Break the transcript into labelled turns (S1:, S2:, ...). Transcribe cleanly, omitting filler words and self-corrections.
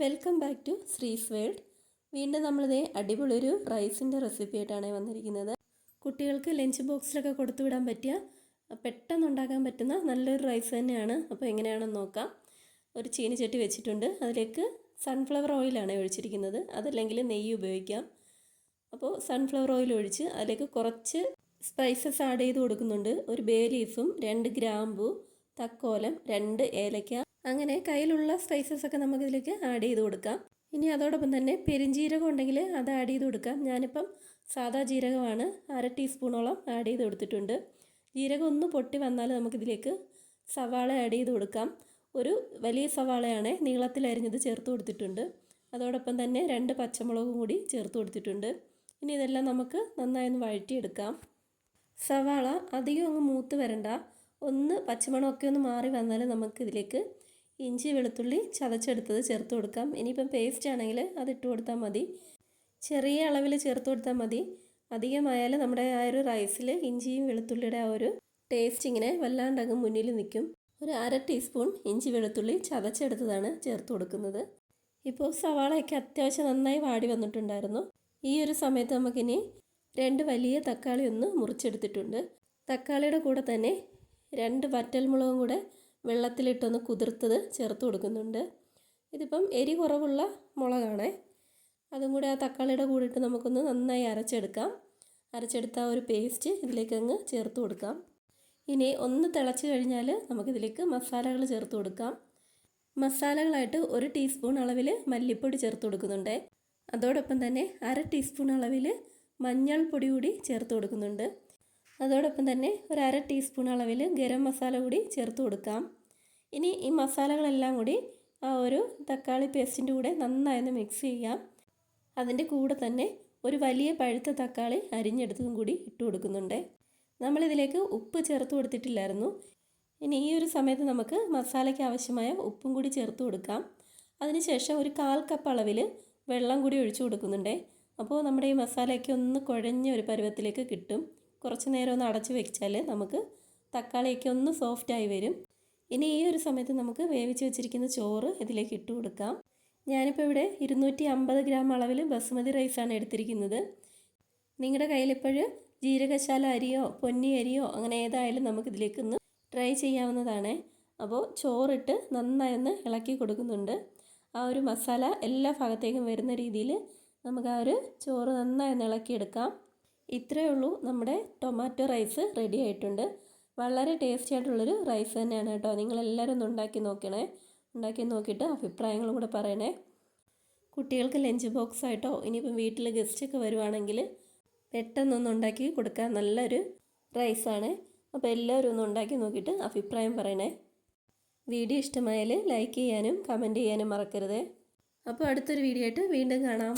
S1: Welcome back to Sree's world. വീണ്ടും നമ്മളിതേ അടിപൊളി ഒരു റൈസിൻ്റെ റെസിപ്പി ആയിട്ടാണ് വന്നിരിക്കുന്നത്. കുട്ടികൾക്ക് ലഞ്ച് ബോക്സിലൊക്കെ കൊടുത്തുവിടാൻ പറ്റിയ പെട്ടെന്ന് ഉണ്ടാക്കാൻ പറ്റുന്ന നല്ലൊരു റൈസ് തന്നെയാണ്. അപ്പോൾ എങ്ങനെയാണെന്ന് നോക്കാം. ഒരു ചീനിച്ചട്ടി വെച്ചിട്ടുണ്ട്. അതിലേക്ക് സൺഫ്ലവർ ഓയിലാണ് ഒഴിച്ചിരിക്കുന്നത്. അതല്ലെങ്കിൽ നെയ്യ് ഉപയോഗിക്കാം. അപ്പോൾ സൺഫ്ലവർ ഓയിൽ ഒഴിച്ച് അതിലേക്ക് കുറച്ച് സ്പൈസസ് ആഡ് ചെയ്ത് കൊടുക്കുന്നുണ്ട്. ഒരു ബേ ലീഫും 2 ഗ്രാമ്പു, തക്കോലം, 2 ഏലക്ക, അങ്ങനെ കയ്യിലുള്ള സ്പൈസസ് ഒക്കെ നമുക്കിതിലേക്ക് ആഡ് ചെയ്ത് കൊടുക്കാം. ഇനി അതോടൊപ്പം തന്നെ പെരിഞ്ജീരകം ഉണ്ടെങ്കിൽ അത് ആഡ് ചെയ്ത് കൊടുക്കാം. ഞാനിപ്പം സാദാ ജീരകമാണ് 1/2 ടീസ്പൂണോളം ആഡ് ചെയ്ത് കൊടുത്തിട്ടുണ്ട്. ജീരകം ഒന്ന് പൊട്ടി വന്നാൽ നമുക്കിതിലേക്ക് സവാള ആഡ് ചെയ്ത് കൊടുക്കാം. ഒരു വലിയ സവാളയാണ് നീളത്തിൽ അരിഞ്ഞത് ചേർത്ത് കൊടുത്തിട്ടുണ്ട്. അതോടൊപ്പം തന്നെ 2 പച്ചമുളകും കൂടി ചേർത്ത് കൊടുത്തിട്ടുണ്ട്. ഇനി ഇതെല്ലാം നമുക്ക് നന്നായി ഒന്ന് വഴറ്റിയെടുക്കാം. സവാള അധികം അങ്ങ് മൂത്ത് വരണ്ട. ഒന്ന് പച്ചമണമൊക്കെ ഒന്ന് മാറി വന്നാൽ നമുക്കിതിലേക്ക് ഇഞ്ചി വെളുത്തുള്ളി ചതച്ചെടുത്തത് ചേർത്ത് കൊടുക്കാം. ഇനിയിപ്പം പേസ്റ്റ് ആണെങ്കിൽ അതിട്ട് കൊടുത്താൽ മതി. ചെറിയ അളവിൽ ചേർത്ത് കൊടുത്താൽ മതി. അധികമായാൽ നമ്മുടെ ആ ഒരു റൈസിൽ ഇഞ്ചിയും വെളുത്തുള്ളിയുടെ ആ ഒരു ടേസ്റ്റ് ഇങ്ങനെ വല്ലാണ്ടങ്ങ് മുന്നിൽ നിൽക്കും. ഒരു 1/2 ടീസ്പൂൺ ഇഞ്ചി വെളുത്തുള്ളി ചതച്ചെടുത്തതാണ് ചേർത്ത് കൊടുക്കുന്നത്. ഇപ്പോൾ സവാളയൊക്കെ അത്യാവശ്യം നന്നായി വാടി വന്നിട്ടുണ്ടായിരുന്നു. ഈ ഒരു സമയത്ത് നമുക്കിനി 2 വലിയ തക്കാളി ഒന്ന് മുറിച്ചെടുത്തിട്ടുണ്ട്. തക്കാളിയുടെ കൂടെ തന്നെ 2 വറ്റൽമുളകും കൂടെ വെള്ളത്തിലിട്ടൊന്ന് കുതിർത്തത് ചേർത്ത് കൊടുക്കുന്നുണ്ട്. ഇതിപ്പം എരി കുറവുള്ള മുളകാണ്. അതും കൂടെ ആ തക്കാളിയുടെ കൂടെ ഇട്ട് നമുക്കൊന്ന് നന്നായി അരച്ചെടുക്കാം. അരച്ചെടുത്ത ഒരു പേസ്റ്റ് ഇതിലേക്ക് അങ്ങ് ചേർത്ത് കൊടുക്കാം. ഇനി ഒന്ന് തിളച്ച് കഴിഞ്ഞാൽ നമുക്കിതിലേക്ക് മസാലകൾ ചേർത്ത് കൊടുക്കാം. മസാലകളായിട്ട് 1 ടീസ്പൂൺ അളവിൽ മല്ലിപ്പൊടി ചേർത്ത് കൊടുക്കുന്നുണ്ട്. അതോടൊപ്പം തന്നെ 1/2 ടീസ്പൂൺ അളവിൽ മഞ്ഞൾപ്പൊടി കൂടി ചേർത്ത് കൊടുക്കുന്നുണ്ട്. അതോടൊപ്പം തന്നെ ഒരു 1/2 ടീസ്പൂൺ അളവിൽ ഗരം മസാല കൂടി ചേർത്ത് കൊടുക്കാം. ഇനി ഈ മസാലകളെല്ലാം കൂടി ആ ഒരു തക്കാളി പേസ്റ്റിൻ്റെ കൂടെ നന്നായി മിക്സ് ചെയ്യാം. അതിൻ്റെ കൂടെ തന്നെ ഒരു വലിയ പഴുത്ത തക്കാളി അരിഞ്ഞെടുത്തതും കൂടി ഇട്ട് കൊടുക്കുന്നുണ്ട്. നമ്മളിതിലേക്ക് ഉപ്പ് ചേർത്ത് കൊടുത്തിട്ടില്ലായിരുന്നു. ഇനി ഈ ഒരു സമയത്ത് നമുക്ക് മസാലയ്ക്ക് ആവശ്യമായ ഉപ്പും കൂടി ചേർത്ത് കൊടുക്കാം. അതിനുശേഷം ഒരു 1/4 കപ്പ് അളവിൽ വെള്ളം കൂടി ഒഴിച്ചു കൊടുക്കുന്നുണ്ട്. അപ്പോൾ നമ്മുടെ ഈ മസാലയൊക്കെ ഒന്ന് കുഴഞ്ഞ ഒരു പരുവത്തിലേക്ക് കിട്ടും. കുറച്ച് നേരം ഒന്ന് അടച്ച് വെച്ചാൽ നമുക്ക് തക്കാളിയൊക്കെ ഒന്ന് സോഫ്റ്റായി വരും. ഇനി ഈ ഒരു സമയത്ത് നമുക്ക് വേവിച്ച് വെച്ചിരിക്കുന്ന ചോറ് ഇതിലേക്ക് ഇട്ട് കൊടുക്കാം. ഞാനിപ്പോൾ ഇവിടെ 250 ഗ്രാം അളവിൽ ബസുമതി റൈസാണ് എടുത്തിരിക്കുന്നത്. നിങ്ങളുടെ കയ്യിലിപ്പോൾ ജീരകശാല അരിയോ പൊന്നി അരിയോ അങ്ങനെ ഏതായാലും നമുക്കിതിലേക്ക് ഒന്ന് ട്രൈ ചെയ്യാവുന്നതാണ്. അപ്പോൾ ചോറിട്ട് നന്നായി ഒന്ന് ഇളക്കി കൊടുക്കുന്നുണ്ട്. ആ ഒരു മസാല എല്ലാ ഭാഗത്തേക്കും വരുന്ന രീതിയിൽ നമുക്ക് ആ ഒരു ചോറ് നന്നായി ഒന്ന് ഇളക്കിയെടുക്കാം. ഇത്രയേ ഉള്ളൂ, നമ്മുടെ ടൊമാറ്റോ റൈസ് റെഡി ആയിട്ടുണ്ട്. വളരെ ടേസ്റ്റി ആയിട്ടുള്ളൊരു റൈസ് തന്നെയാണ് കേട്ടോ. നിങ്ങളെല്ലാവരും ഒന്ന് ഉണ്ടാക്കി നോക്കണേ. ഉണ്ടാക്കി നോക്കിയിട്ട് അഭിപ്രായങ്ങളും കൂടെ പറയണേ. കുട്ടികൾക്ക് ലഞ്ച് ബോക്സ് ആയിട്ടോ ഇനിയിപ്പം വീട്ടിൽ ഗസ്റ്റൊക്കെ വരുവാണെങ്കിൽ പെട്ടെന്നൊന്ന് ഉണ്ടാക്കി കൊടുക്കാൻ നല്ലൊരു റൈസാണ്. അപ്പോൾ എല്ലാവരും ഒന്ന് ഉണ്ടാക്കി നോക്കിയിട്ട് അഭിപ്രായം പറയണേ. വീഡിയോ ഇഷ്ടമായാൽ ലൈക്ക് ചെയ്യാനും കമൻറ്റ് ചെയ്യാനും മറക്കരുത്. അപ്പോൾ അടുത്തൊരു വീഡിയോ ആയിട്ട് വീണ്ടും കാണാം.